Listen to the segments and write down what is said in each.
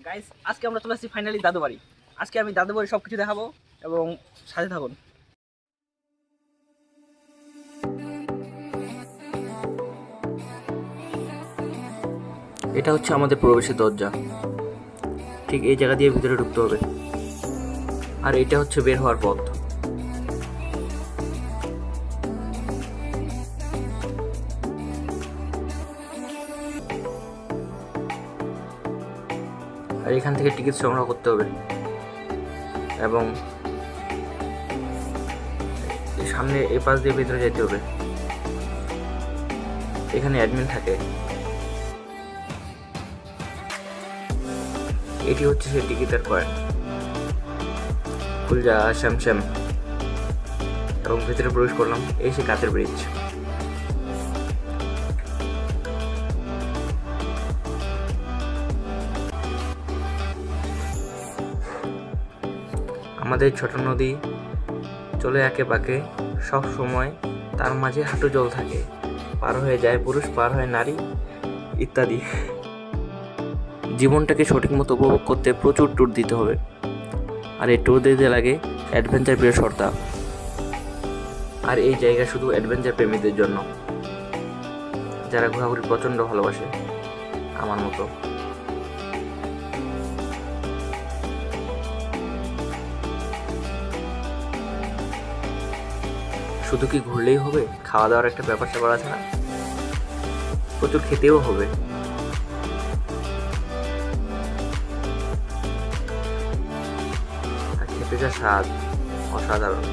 Guys, আজকে আমরা চলে আসছি ফাইনালি দাদু বাড়ি। আজকে আমি দাদু বাড়ি সব কিছু দেখাবো এবং সাথে থাকুন। এটা হচ্ছে আমাদের প্রবেশের দরজা। ঠিক এই জায়গা দিয়ে ভিতরে ঢুকতে হবে। আর এটা হচ্ছে বের হওয়ার পথ। আর এখান থেকে টিকিট সংগ্রহ করতে হবে এবং সামনে এই পাশ দিয়ে ভিতরে যেতে হবে। এখানে অ্যাডমিন থাকে। এটি হচ্ছে সেই টিকিটের কয়েন, ফুলজা শ্যামশ্যাম। এবং ভিতরে প্রবেশ করলাম। এই সে কাঁচের ব্রিজ। আমাদের ছোট নদী চলে একে পাকে, সব সময় তার মাঝে হাঁটু জল থাকে, পার হয়ে যায় পুরুষ, পার হয় নারী ইত্যাদি। জীবনটাকে সঠিক মতো উপভোগ করতে প্রচুর ট্যুর দিতে হবে। আর এই ট্যুর দিতে লাগে অ্যাডভেঞ্চার প্রিয় সর্তা। আর এই জায়গা শুধু অ্যাডভেঞ্চার প্রেমীদের জন্য, যারা ঘোরাঘুরি প্রচণ্ড ভালোবাসে আমার মতো। শুধু কি ঘুরলেই হবে? খাওয়া দাওয়ার একটা ব্যাপার স্যাপার আছে না? প্রচুর খেতেও হবে। আর খেতে যা স্বাদ, অসাধারণ।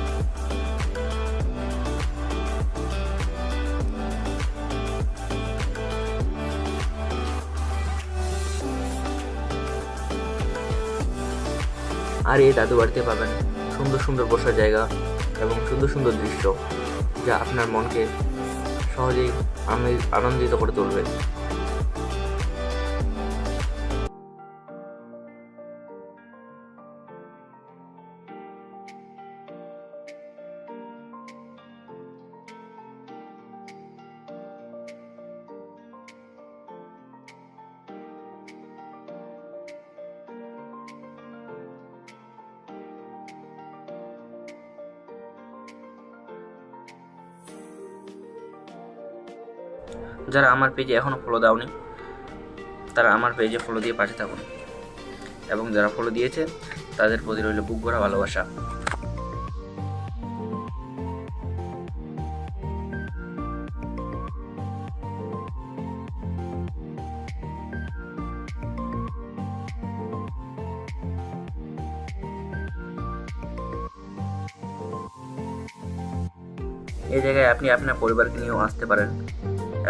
আর এই দাদু বাড়িতে পাবেন সুন্দর সুন্দর বসার জায়গা এবং সুন্দর সুন্দর দৃশ্য, যা আপনার মনকে সহজেই আনন্দিত করে তুলবে। যারা আমার পেজে এখনও ফলো দাওনি, তারা আমার পেজে ফলো দিয়ে পাশে থাকুন, এবং যারা ফলো দিয়েছে তাদের প্রতি রইল বুক ভরা ভালোবাসা। এই জায়গায় আপনি আপনার পরিবারকে নিয়েও আসতে পারেন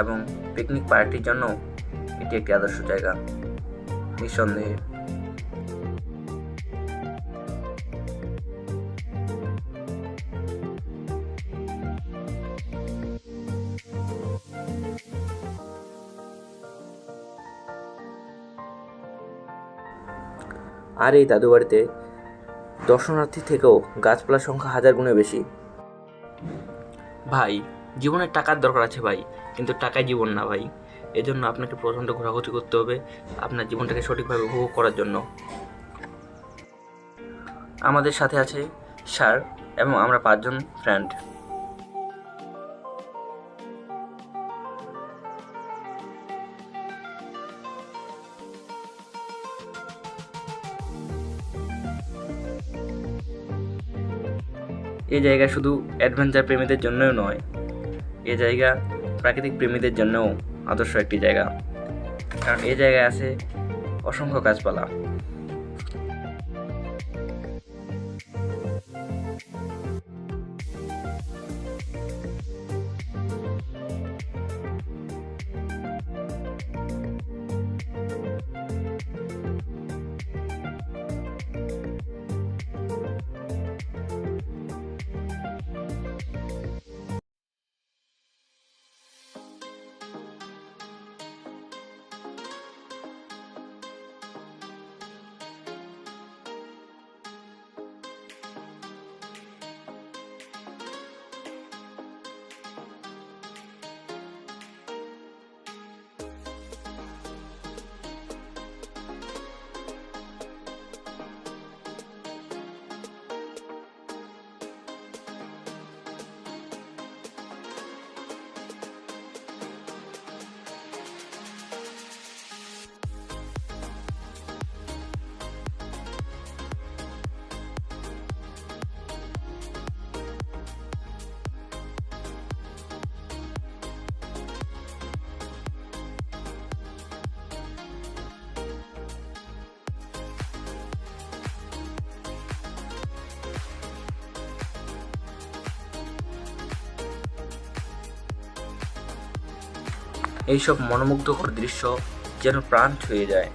এবং পিকনিক পার্টির জন্য এটি একটি আদর্শ জায়গা নিঃসন্দেহে। আর এই দাদু বাড়িতে দর্শনার্থী থেকেও গাছপালার সংখ্যা হাজার গুণে বেশি। ভাই, জীবনের টাকার দরকার আছে ভাই, কিন্তু টাকাই জীবন না ভাই। এজন্য আপনাকে প্রচণ্ড ঘোরাঘুরি করতে হবে আপনার জীবনটাকে সঠিকভাবে উপভোগ করার জন্য। আমাদের সাথে আছে স্যার এবং আমরা 5 জন ফ্রেন্ড। এই জায়গা শুধু অ্যাডভেঞ্চার প্রেমীদের জন্যও নয়, এই জায়গা প্রাকৃতিক প্রেমীদের জন্যও আদর্শ একটি জায়গা, কারণ এই জায়গায় আছে অসংখ্য গাছপালা। এইসব মনোমুগ্ধকর দৃশ্য যেন প্রাণ ছুঁয়ে যায়।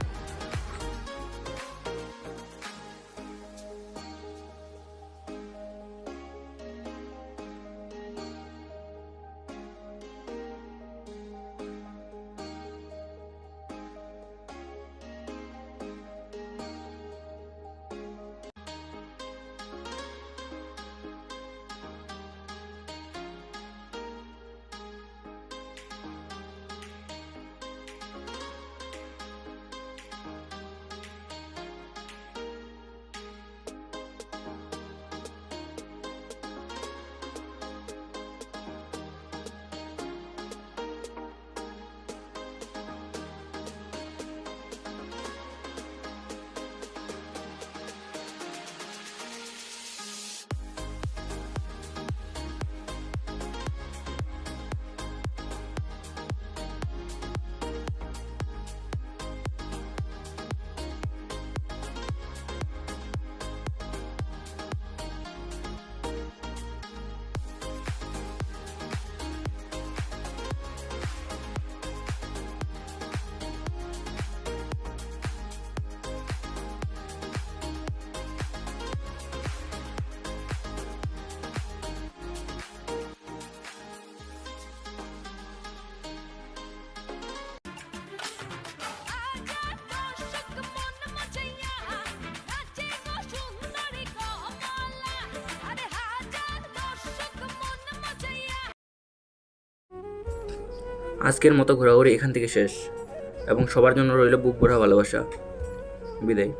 আজকের মতো ঘোরাঘুরি এখান থেকে শেষ, এবং সবার জন্য রইল বুক ভরা ভালোবাসা। বিদায়।